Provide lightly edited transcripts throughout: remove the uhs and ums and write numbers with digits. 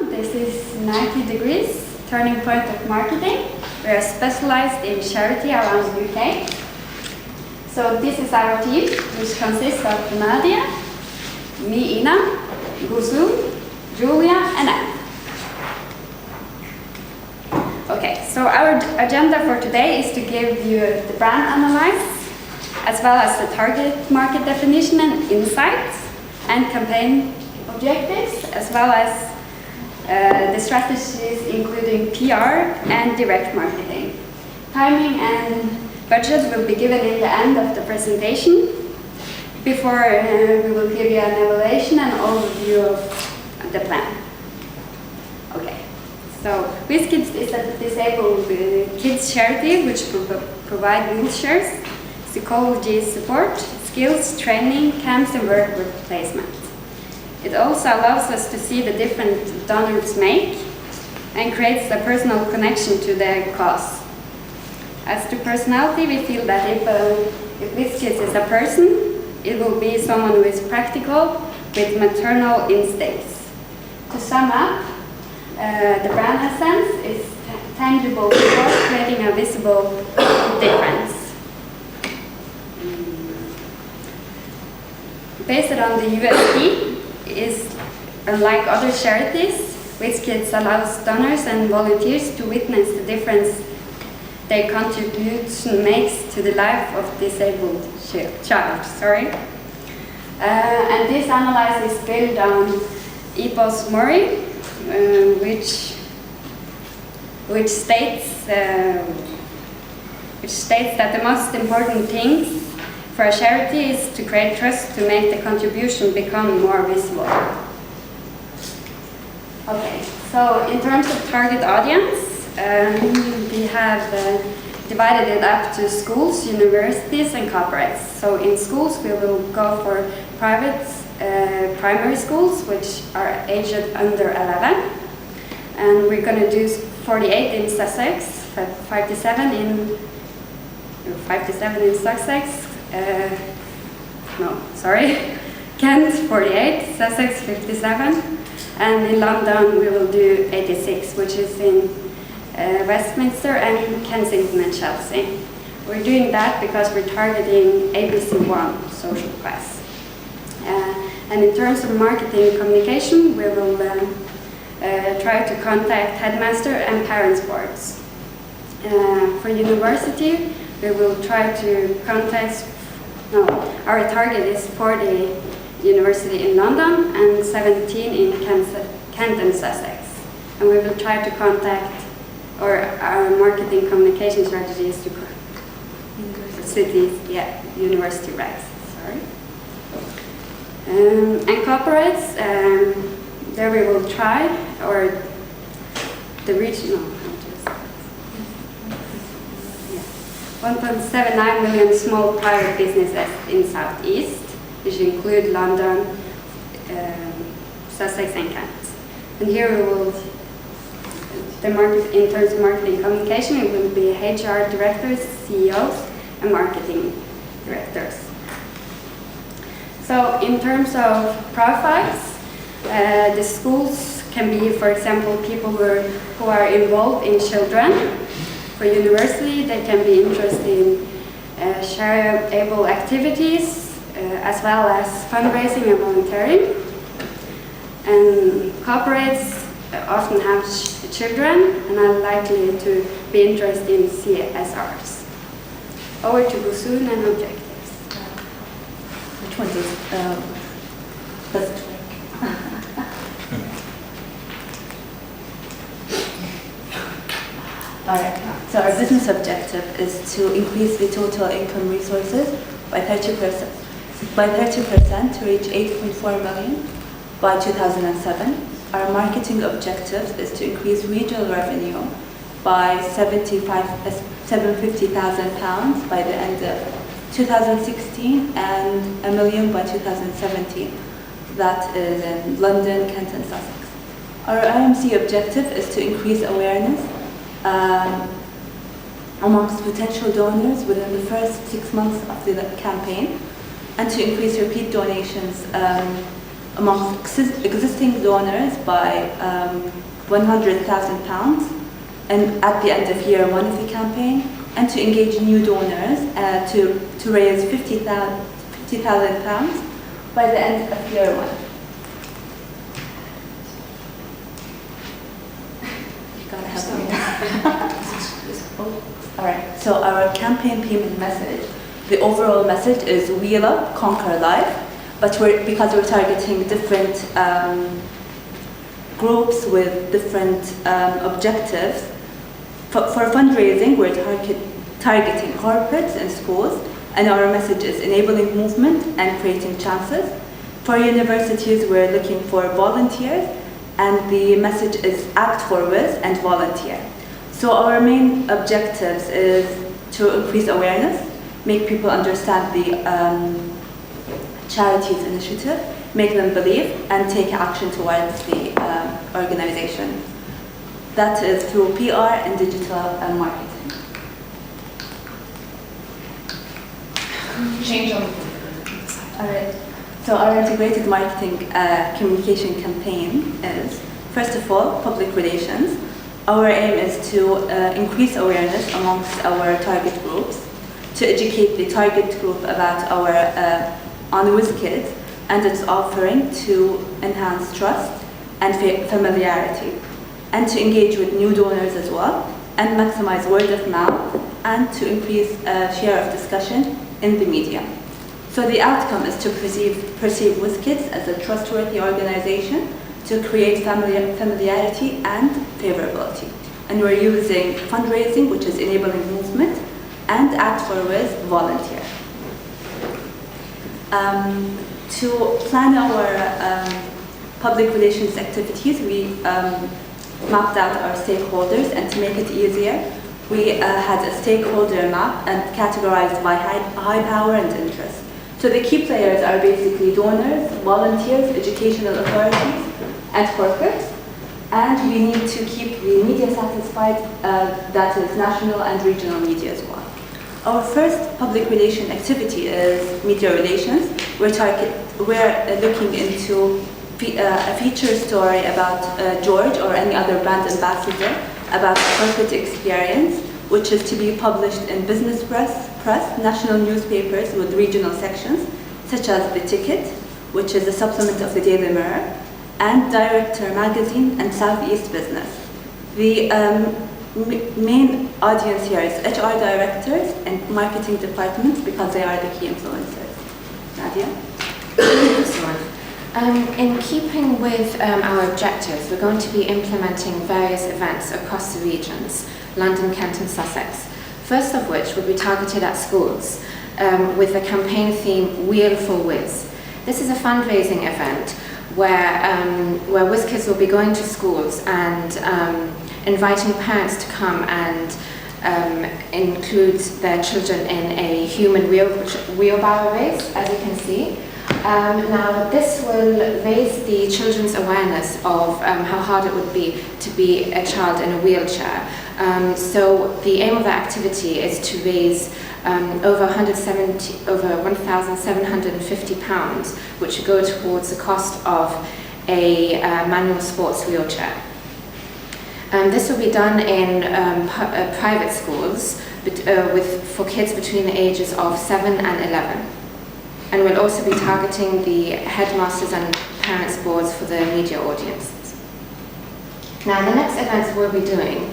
everyone. This is 90 Degrees, Turning Point of Marketing. We are specialized in charity around the UK. So this is our team, which consists of Nadia, me, Ina, Guzun, Julia, and Anne. Okay, so our agenda for today is to give you the brand analysis, as well as the target market definition and insights, and campaign objectives, as well as the strategies including PR and direct marketing. Timing and budget will be given in the end of the presentation. Before we will give you an evaluation and overview of the plan. Okay, so WizKids is a disabled kids charity which provide wheelchairs, psychology support, skills training, camps, and work placement. It also allows us to see the different donors make and creates a personal connection to the cause. As to personality, we feel that if WizKids is a person, it will be someone who is practical with maternal instincts. To sum up, the brand essence is tangible support, creating a visible difference. Based on the USP, is unlike other charities, WizKids allows donors and volunteers to witness the difference their contribution makes to the life of disabled child. And this analysis is built on Epos Mori, which states that the most important things for a charity is to create trust to make the contribution become more visible. Okay, so in terms of target audience, we have divided it up to schools, universities, and corporates. So in schools, we will go for private primary schools, which are aged under 11. And we're going to do 48 in Sussex, 57 in Sussex. Kent 48, Sussex 57, and in London we will do 86, which is in Westminster and Kensington and Chelsea. We're doing that because we're targeting ABC1 social class. And in terms of marketing communication, we will try to contact headmaster and parents boards. For university, we will try to contact, our target is 40 university in London and 17 in Kent and Sussex. And we will try to contact, or our marketing communication strategies to cities, university regs, and corporates, there we will try, or the regional, 1.79 million small private businesses in Southeast, which include London, Sussex, and Kent. And here we will, in terms of marketing communication, it will be HR directors, CEOs, and marketing directors. So in terms of profiles, the schools can be, for example, people who are involved in children. For university, they can be interested in shareable activities, as well as fundraising and volunteering. And corporates often have children and are likely to be interested in CSRs. Over to Guzun and objectives. Which one does first? Alright, so our business objective is to increase the total income resources by 30% to reach 8.4 million by 2007. Our marketing objective is to increase regional revenue by £750,000 by the end of 2016 and £1 million by 2017. That is in London, Kent, and Sussex. Our IMC objective is to increase awareness amongst potential donors within the first 6 months of the campaign, and to increase repeat donations amongst existing donors by £100,000 and at the end of year one of the campaign, and to engage new donors to raise £50,000 by the end of year one. You gotta help me. All right, so our campaign payment message, the overall message is Wheel Up, Conquer Life, but because we're targeting different groups with different objectives. For fundraising, we're targeting corporates and schools, and our message is enabling movement and creating chances. For universities, we're looking for volunteers, and the message is act for WIS and volunteer. So our main objectives is to increase awareness, make people understand the charities initiative, make them believe, and take action towards the organization. That is through PR and digital marketing. Change on. All right. So our integrated marketing communication campaign is, first of all, public relations. Our aim is to increase awareness amongst our target groups, to educate the target group about our on WizKids and its offering, to enhance trust and familiarity, and to engage with new donors as well, and maximize word of mouth, and to increase share of discussion in the media. So the outcome is to perceive WizKids as a trustworthy organization, to create familiarity and favorability. And we're using fundraising, which is enabling movement, and Act for WIS, volunteer. To plan our public relations activities, we mapped out our stakeholders, and to make it easier, we had a stakeholder map and categorized by high power and interest. So the key players are basically donors, volunteers, educational authorities, and corporates. And we need to keep the media satisfied, that is national and regional media as well. Our first public relation activity is media relations. We're looking into a feature story about George or any other brand ambassador about corporate experience, which is to be published in business press, national newspapers with regional sections, such as The Ticket, which is a supplement of the Daily Mirror, and Director Magazine and Southeast Business. The main audience here is HR directors and marketing departments because they are the key influencers. Nadia? Excellent. In keeping with our objectives, we're going to be implementing various events across the regions, London, Kent and Sussex. First of which will be targeted at schools with the campaign theme Wheel for WIS. This is a fundraising event where WizKids will be going to schools and inviting parents to come and include their children in a human wheelbarrow race, as you can see. Now, this will raise the children's awareness of how hard it would be to be a child in a wheelchair. So the aim of the activity is to raise over £1,750, which will go towards the cost of a manual sports wheelchair. This will be done in private schools for kids between the ages of 7 and 11. And we'll also be targeting the headmasters and parents boards for the media audiences. Now, the next events we'll be doing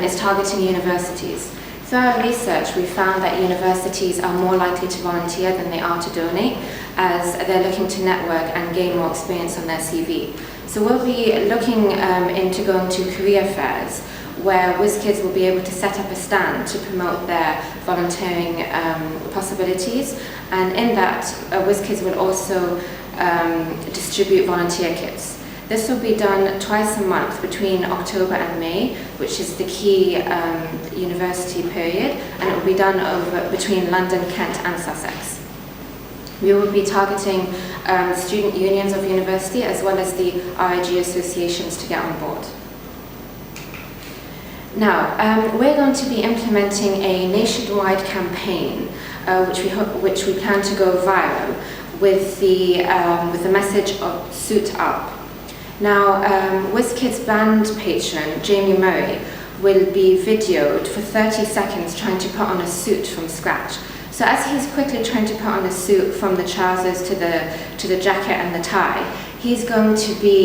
is targeting universities. Through our research, we found that universities are more likely to volunteer than they are to donate, as they're looking to network and gain more experience on their CV. So we'll be looking into going to career fairs, where WizKids will be able to set up a stand to promote their volunteering possibilities. And in that, WizKids will also distribute volunteer kits. This will be done twice a month between October and May, which is the key university period, and it will be done between London, Kent and Sussex. We will be targeting student unions of university as well as the RIG associations to get on board. Now, we're going to be implementing a nationwide campaign which we plan to go viral with the message of "Suit Up." Now, WizKids band patron Jamie Murray will be videoed for 30 seconds trying to put on a suit from scratch. So as he's quickly trying to put on a suit from the trousers to the jacket and the tie, he's going to be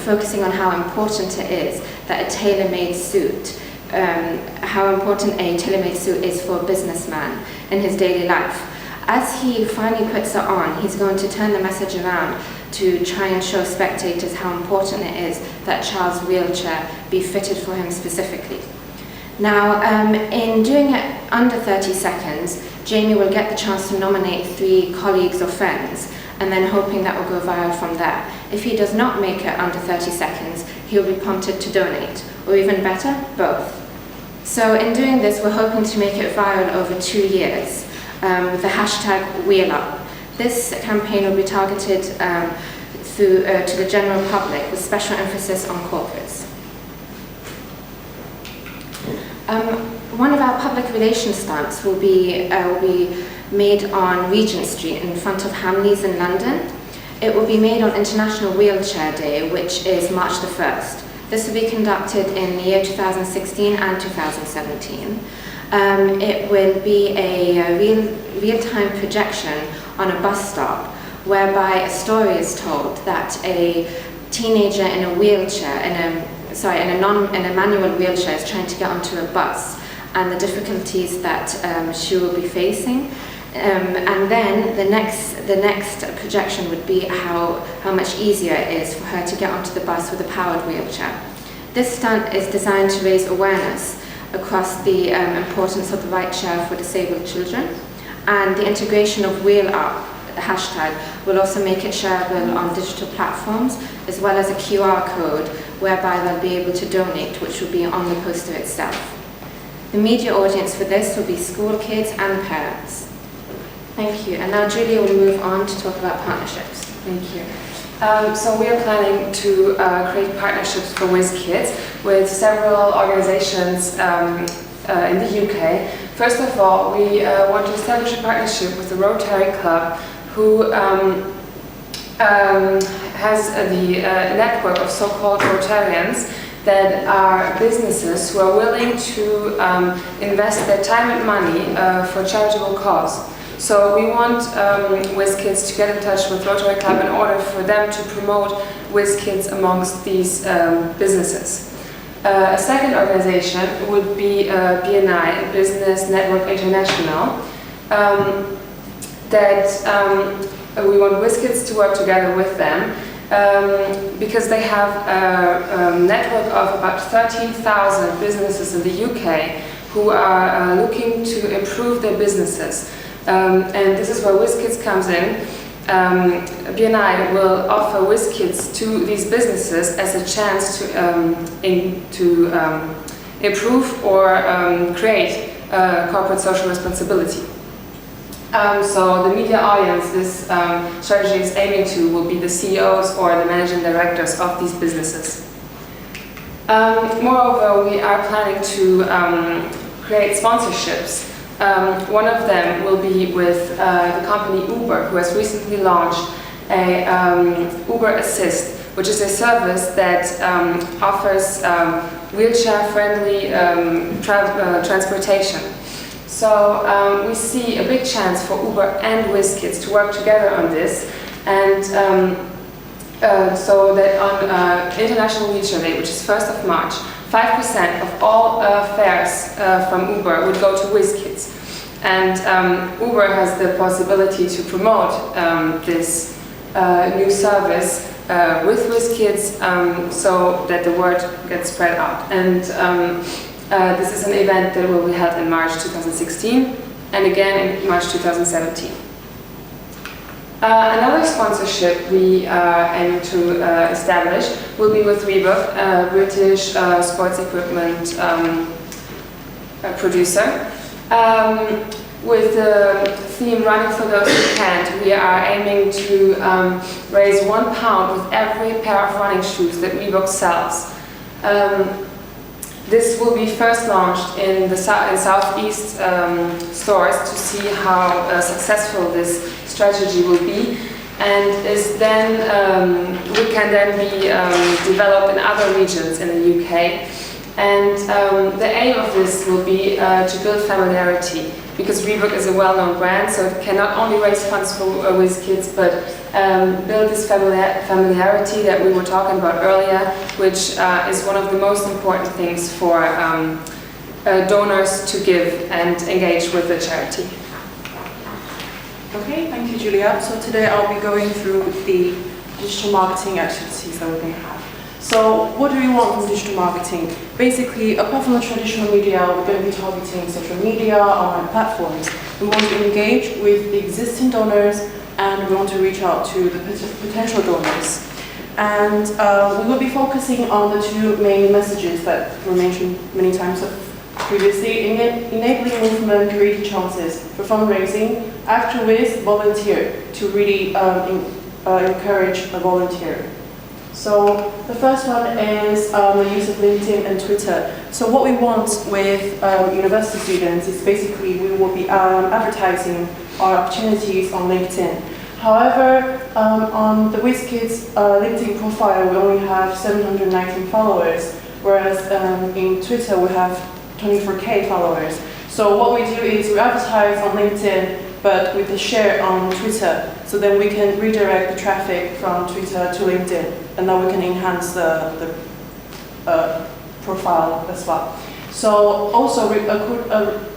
focusing on how important it is that a tailor-made suit, how important a tailor-made suit is for a businessman in his daily life. As he finally puts it on, he's going to turn the message around to try and show spectators how important it is that a child's wheelchair be fitted for him specifically. Now, in doing it under 30 seconds, Jamie will get the chance to nominate 3 colleagues or friends, and then hoping that will go viral from there. If he does not make it under 30 seconds, he'll be prompted to donate, or even better, both. So in doing this, we're hoping to make it viral over 2 years with the hashtag #WheelUp. This campaign will be targeted to the general public with special emphasis on corporates. One of our public relations stunts will be made on Regent Street in front of Hamleys in London. It will be made on International Wheelchair Day, which is March the 1st. This will be conducted in the year 2016 and 2017. It will be a real-time projection on a bus stop whereby a story is told that a teenager in a wheelchair, in a manual wheelchair is trying to get onto a bus and the difficulties that she will be facing. And then the next projection would be how much easier it is for her to get onto the bus with a powered wheelchair. This stunt is designed to raise awareness across the importance of the right chair for disabled children, and the integration of #WheelUp hashtag will also make it shareable on digital platforms, as well as a QR code whereby they'll be able to donate, which will be on the poster itself. The media audience for this will be school kids and parents. Thank you. And now Julia will move on to talk about partnerships. Thank you. So we are planning to create partnerships for WizKids with several organizations in the UK. First of all, we want to establish a partnership with the Rotary Club, who has the network of so-called Rotarians that are businesses who are willing to invest their time and money for charitable cause. So we want WizKids to get in touch with Rotary Club in order for them to promote WizKids amongst these businesses. A second organization would be BNI, Business Network International, that we want WizKids to work together with them because they have a network of about 13,000 businesses in the UK who are looking to improve their businesses. And this is where WizKids comes in. BNI will offer WizKids to these businesses as a chance to improve or create corporate social responsibility. So the media audience this strategy is aiming to will be the CEOs or the managing directors of these businesses. Moreover, we are planning to create sponsorships. One of them will be with the company Uber, who has recently launched a Uber Assist, which is a service that offers wheelchair-friendly transportation. So we see a big chance for Uber and WizKids to work together on this, and so that on International Wheelchair Day, which is 1st of March, 5% of all fares from Uber would go to WizKids. And Uber has the possibility to promote this new service with WizKids so that the word gets spread out. And this is an event that will be held in March 2016 and again in March 2017. Another sponsorship we aim to establish will be with Reebok, a British sports equipment producer. With the theme Running for Those Who Can't, we are aiming to raise £1 with every pair of running shoes that Reebok sells. This will be first launched in the Southeast stores to see how successful this strategy will be, and is then can then be developed in other regions in the UK. And the aim of this will be to build familiarity, because Reebok is a well-known brand, so it can not only raise funds for WizKids, but build this familiarity that we were talking about earlier, which is one of the most important things for donors to give and engage with the charity. Okay, thank you, Julia. So today I'll be going through the digital marketing activities that we're going to have. So what do we want from digital marketing? Basically, apart from the traditional media, we're going to be targeting social media, online platforms. We want to engage with the existing donors, and we want to reach out to the potential donors. And we will be focusing on the two main messages that were mentioned many times previously: enabling movement, creating chances for fundraising, act with, volunteer, to really encourage a volunteer. So the first one is the use of LinkedIn and Twitter. So what we want with university students is basically we will be advertising our opportunities on LinkedIn. However, on the WizKids LinkedIn profile, we only have 719 followers, whereas in Twitter we have 24K followers. So what we do is we advertise on LinkedIn, but with the share on Twitter. So then we can redirect the traffic from Twitter to LinkedIn, and then we can enhance the profile as well. So also,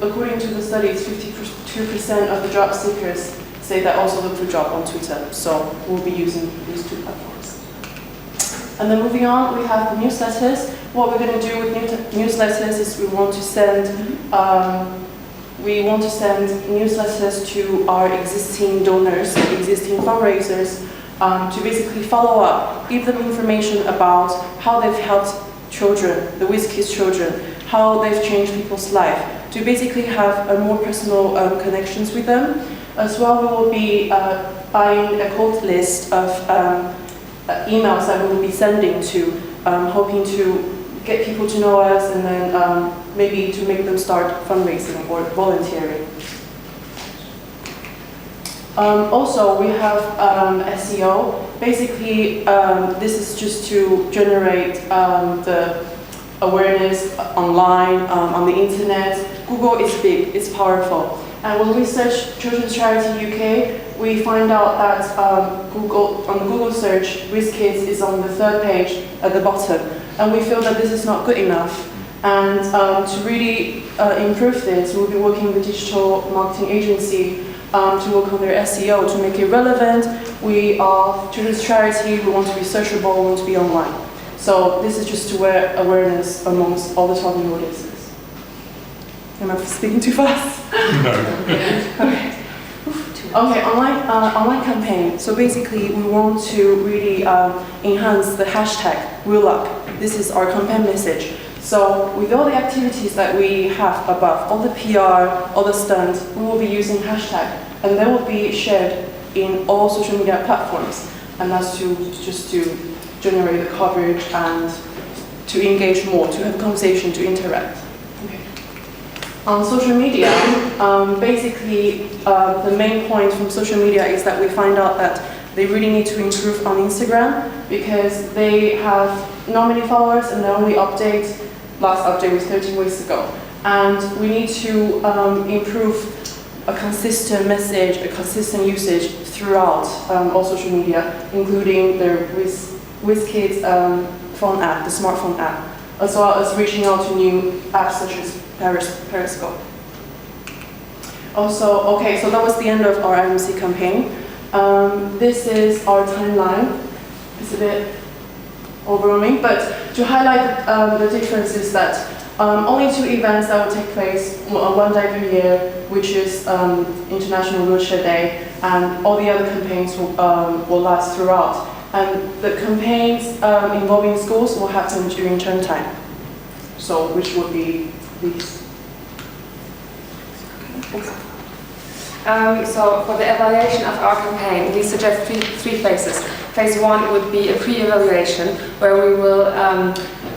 according to the studies, 52% of the job seekers say that also look for job on Twitter. So we'll be using these two platforms. And then moving on, we have the newsletters. What we're going to do with newsletters is we want to send newsletters to our existing donors, existing fundraisers, to basically follow up, give them information about how they've helped children, the WizKids children, how they've changed people's life, to basically have a more personal connections with them. As well, we will be buying a cold list of emails that we will be sending to, hoping to get people to know us, and then maybe to make them start fundraising or volunteering. Also, we have SEO. Basically, this is just to generate the awareness online, on the internet. Google is big, it's powerful. And when we search Children's Charity UK, we find out that on the Google search, WizKids is on the 3rd page at the bottom. And we feel that this is not good enough. And to really improve this, we'll be working with a digital marketing agency to work on their SEO, to make it relevant. We are Children's Charity, we want to be searchable, we want to be online. So this is just to wear awareness amongst all the target audiences. Am I speaking too fast? No. Okay, online campaign. So basically, we want to really enhance the hashtag #RealUp. This is our campaign message. So with all the activities that we have above, all the PR, all the stunts, we will be using hashtag, and they will be shared in all social media platforms. And that's just to generate the coverage and to engage more, to have conversation, to interact. Okay. On social media, basically the main point from social media is that we find out that they really need to improve on Instagram, because they have not many followers and they only last update was 13 weeks ago. And we need to improve a consistent message, a consistent usage throughout all social media, including the WizKids phone app, the smartphone app, as well as reaching out to new apps such as Periscope. Also, okay, so that was the end of our IMC campaign. This is our timeline. It's a bit overwhelming, but to highlight the difference is that only 2 events that will take place one day per year, which is International Wheelchair Day, and all the other campaigns will last throughout. And the campaigns involving schools will happen during term time, so which would be these. So for the evaluation of our campaign, we suggest three phases. Phase 1 would be a pre-evaluation, where we will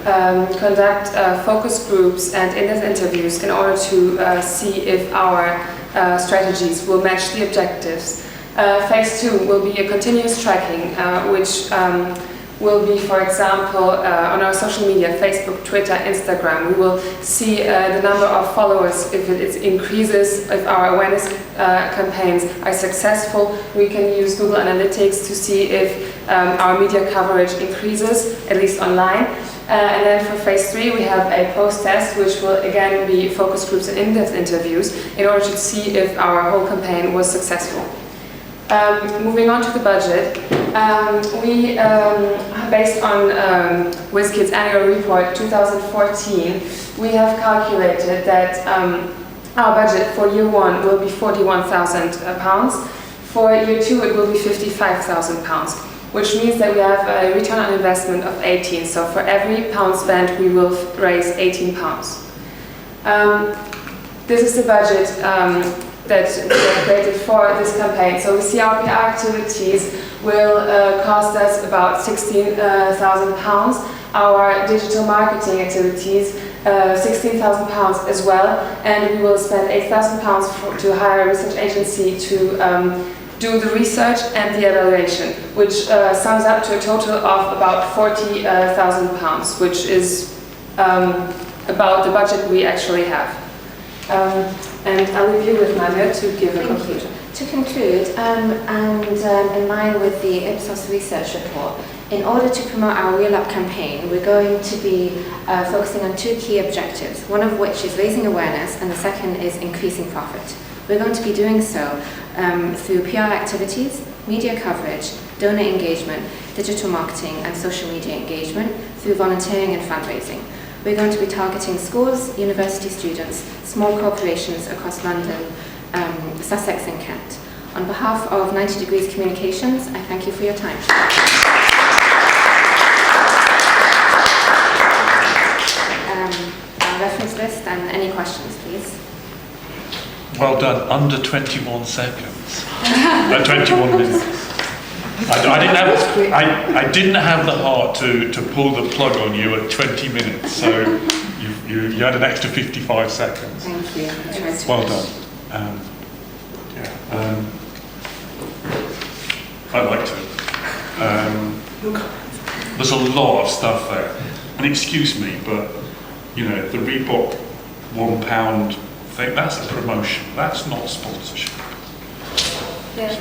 conduct focus groups and in-depth interviews in order to see if our strategies will match the objectives. Phase 2 will be a continuous tracking, which will be, for example, on our social media, Facebook, Twitter, Instagram. We will see the number of followers, if it increases, if our awareness campaigns are successful. We can use Google Analytics to see if our media coverage increases, at least online. And then for phase 3, we have a post-test, which will again be focus groups and in-depth interviews in order to see if our whole campaign was successful. Moving on to the budget, we, based on WizKids annual report 2014, we have calculated that our budget for year 1 will be £41,000. For year 2, it will be £55,000, which means that we have a return on investment of 18. So for every pound spent, we will raise 18 pounds. This is the budget that we have created for this campaign. So we see our PR activities will cost us about £16,000. Our digital marketing activities, £16,000 as well, and we will spend £8,000 to hire a research agency to do the research and the evaluation, which sums up to a total of about £40,000, which is about the budget we actually have. And I'll leave you with Nadia to give a conclusion. To conclude, and in line with the Ipsos research report, in order to promote our Wheel Up campaign, we're going to be focusing on 2 key objectives, one of which is raising awareness and the second is increasing profit. We're going to be doing so through PR activities, media coverage, donor engagement, digital marketing and social media engagement, through volunteering and fundraising. We're going to be targeting schools, university students, small corporations across London, Sussex and Kent. On behalf of 90 Degrees Communications, I thank you for your time. Our reference list and any questions, please. Well done, under 21 seconds. 21 minutes. I didn't have the heart to pull the plug on you at 20 minutes, so you had an extra 55 seconds. Thank you. Well done. I liked it. There's a lot of stuff there. And excuse me, but you know, the Reebok £1 thing, that's a promotion. That's not sponsorship. Yeah.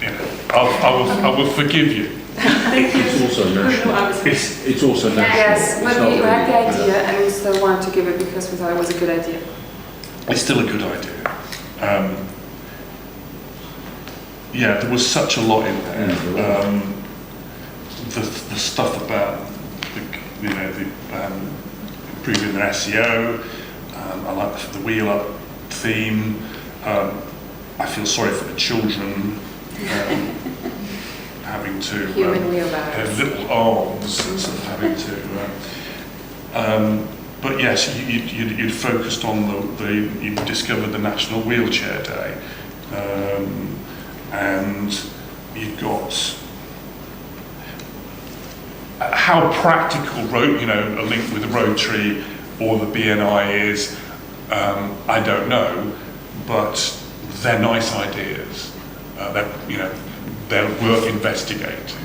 You know, I will forgive you. It's also national. It's also national. Yes, but It's we not had the really, idea and we still wanted to give it because we thought it was a good idea. It's still a good idea. Yeah, there was such a lot in there. The stuff about improving their SEO. I like the Wheel Up theme. I feel sorry for the children having to Human wheelbarrows. have little arms, and sort of having to. But yes, you'd focused on you discovered the National Wheelchair Day, and you've got how practical a link with the Rotary or the BNI is. I don't know, but they're nice ideas. They're worth investigating.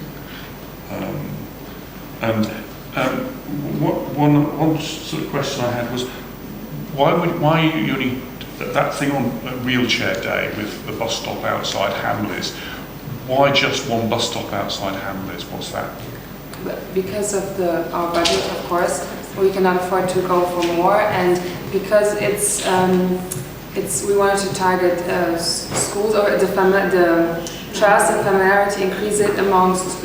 One sort of question I had was, why you only that thing on Wheelchair Day with the bus stop outside Hamleys? Why just one bus stop outside Hamleys? What's that? Because of our budget, of course, we cannot afford to go for more, and because we wanted to target schools or the trust and familiarity, increase it amongst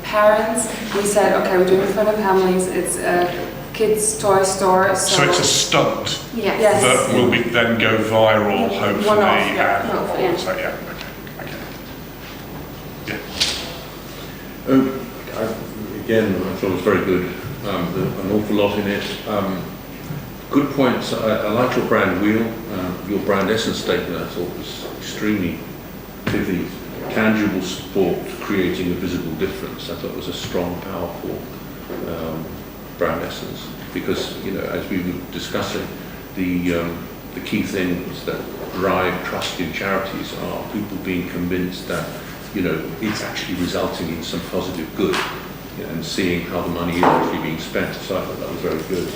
parents. We said, okay, we're doing it in front of Hamleys. It's a kids' toy store. So it's a stunt Yes. that will then go viral, hopefully. One-off, yeah. and One-off, yeah. so, yeah, okay. Yeah. Again, I thought it was very good. An awful lot in it. Good points. I liked your brand wheel, your brand essence statement. I thought was extremely pithy. Tangible sport creating a visible difference. I thought it was a strong, powerful brand essence, because as we were discussing, the key things that drive trust in charities are people being convinced that it's actually resulting in some positive good, and seeing how the money is actually being spent. So I thought that was very good.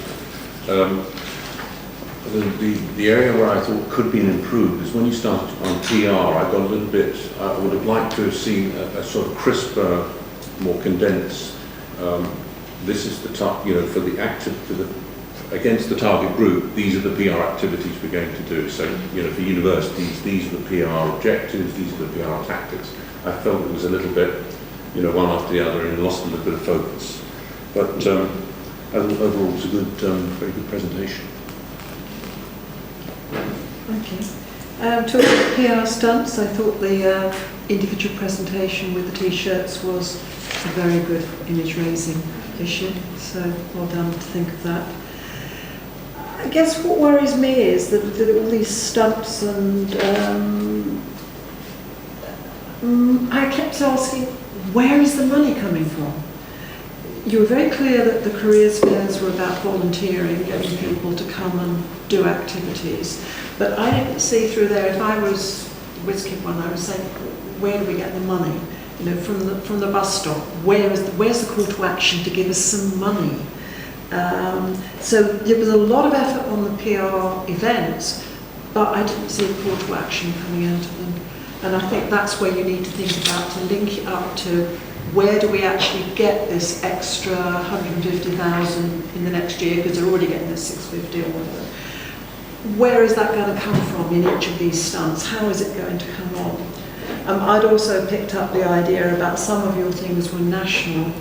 The area where I thought could be improved is when you started on PR. I got a little bit. I would have liked to have seen a sort of crisper, more condensed. This is the top, for the against the target group. These are the PR activities we're going to do. So, for universities, these are the PR objectives. These are the PR tactics. I felt it was a little bit, one after the other, and lost a little bit of focus. But overall, it was a good, very good presentation. Thank you. Talking about PR stunts, I thought the individual presentation with the T-shirts was a very good image-raising issue, so well done to think of that. I guess what worries me is that all these stunts and I kept asking, where is the money coming from? You were very clear that the careers fairs were about volunteering, getting people to come and do activities. But I didn't see through there, if I was WizKid one, I was saying, where do we get the money? From the bus stop, where's the call to action to give us some money? So there was a lot of effort on the PR events, but I didn't see a call to action coming out of them. And I think that's where you need to think about, to link it up to where do we actually get this extra 150,000 in the next year, because they're already getting this 650 or whatever. Where is that going to come from in each of these stunts? How is it going to come on? I'd also picked up the idea about some of your things were national,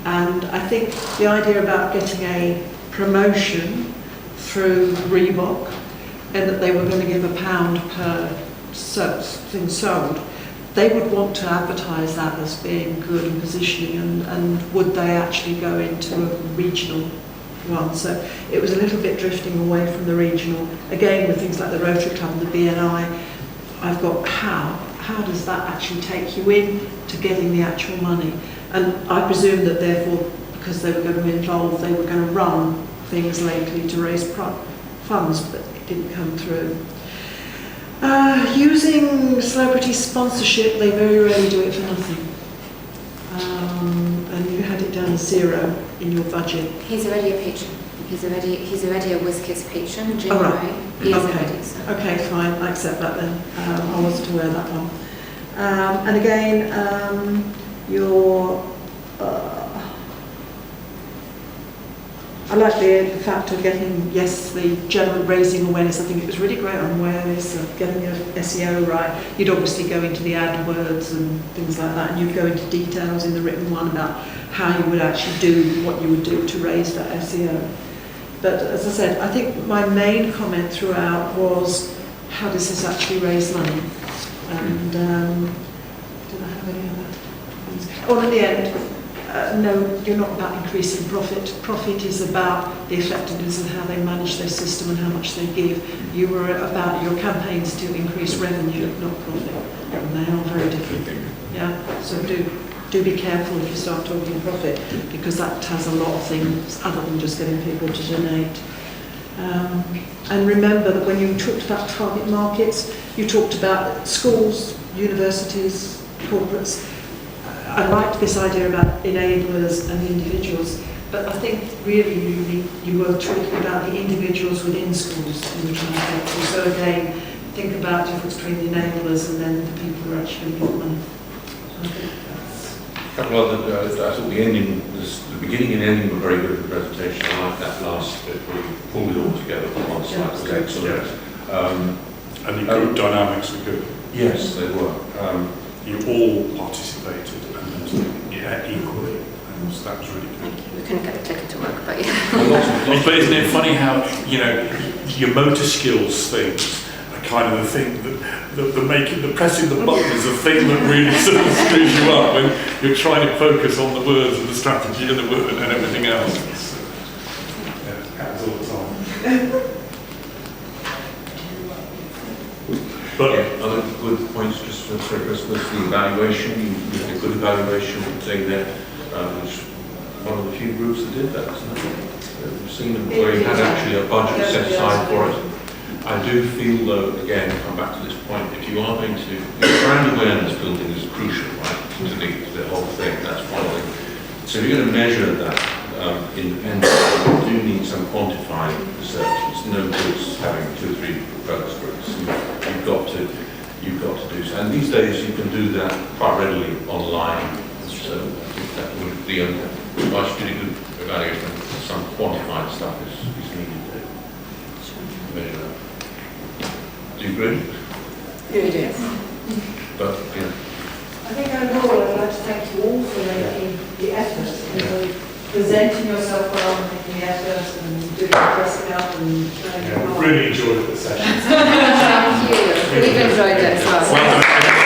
and I think the idea about getting a promotion through Reebok, and that they were going to give £1 per thing sold, they would want to advertise that as being good and positioning, and would they actually go into a regional one? So it was a little bit drifting away from the regional. Again, with things like the Rotary Club and the BNI, I've got how does that actually take you in to getting the actual money? And I presume that therefore, because they were going to be involved, they were going to run things lately to raise funds, but it didn't come through. Using celebrity sponsorship, they very rarely do it for nothing. And you had it down as 0 in your budget. He's already a patron. He's already a WizKids patron. Jim Oh, right. Wright. He is Okay. already. So. Okay, fine. I accept that then. I wasn't aware of that one. And again, your I like the fact of getting, the general raising awareness. I think it was really great on awareness of getting your SEO right. You'd obviously go into the AdWords and things like that, and you'd go into details in the written one about how you would actually do what you would do to raise that SEO. But as I said, I think my main comment throughout was, how does this actually raise money? And did I have any other things? Oh, at the end, no, you're not about increasing profit. Profit is about the effectiveness of how they manage their system and how much they give. You were about your campaigns to increase revenue, not profit. And they are very different. Yeah, so do be careful if you start talking profit, because that has a lot of things other than just getting people to donate. And remember that when you talked about target markets, you talked about schools, universities, corporates. I liked this idea about enablers and individuals, but I think really you were talking about the individuals within schools in the translation. So again, think about the difference between the enablers and then the people who are actually get money. Well, I thought the ending, the beginning and ending were very good of the presentation. I like that last bit where you pulled it all together from one slide. It was excellent. And the group dynamics were good. Yes, they were. You all participated and equally, and so that was really good. We couldn't get the clicker to work, but yeah. But isn't it funny how, your motor skills things are kind of the thing the pressing the button is the thing that really sort of screws you up when you're trying to focus on the words and the strategy and the word and everything else. It happens all the time. But other good points just for Chris was the evaluation. You did a good evaluation thing there, which one of the few groups that did that, isn't it? We've seen them where you had actually a budget set aside for it. I do feel though, again, come back to this point, if you are going to, brand awareness building is crucial, right, to the whole thing, that's one thing. So if you're going to measure that independently, you do need some quantified research. It's no good having 2 or 3 focus groups. You've got to do so. And these days you can do that quite readily online. So I think that would be a much pretty good evaluation. Some quantified stuff is needed to measure that. Do you agree? It is. But, yeah. I think overall I'd like to thank you all for making the effort and presenting yourself well and making the effort and doing the dressing up and showing your Really enjoyed the session. Thank you. We've enjoyed it as well. Well done.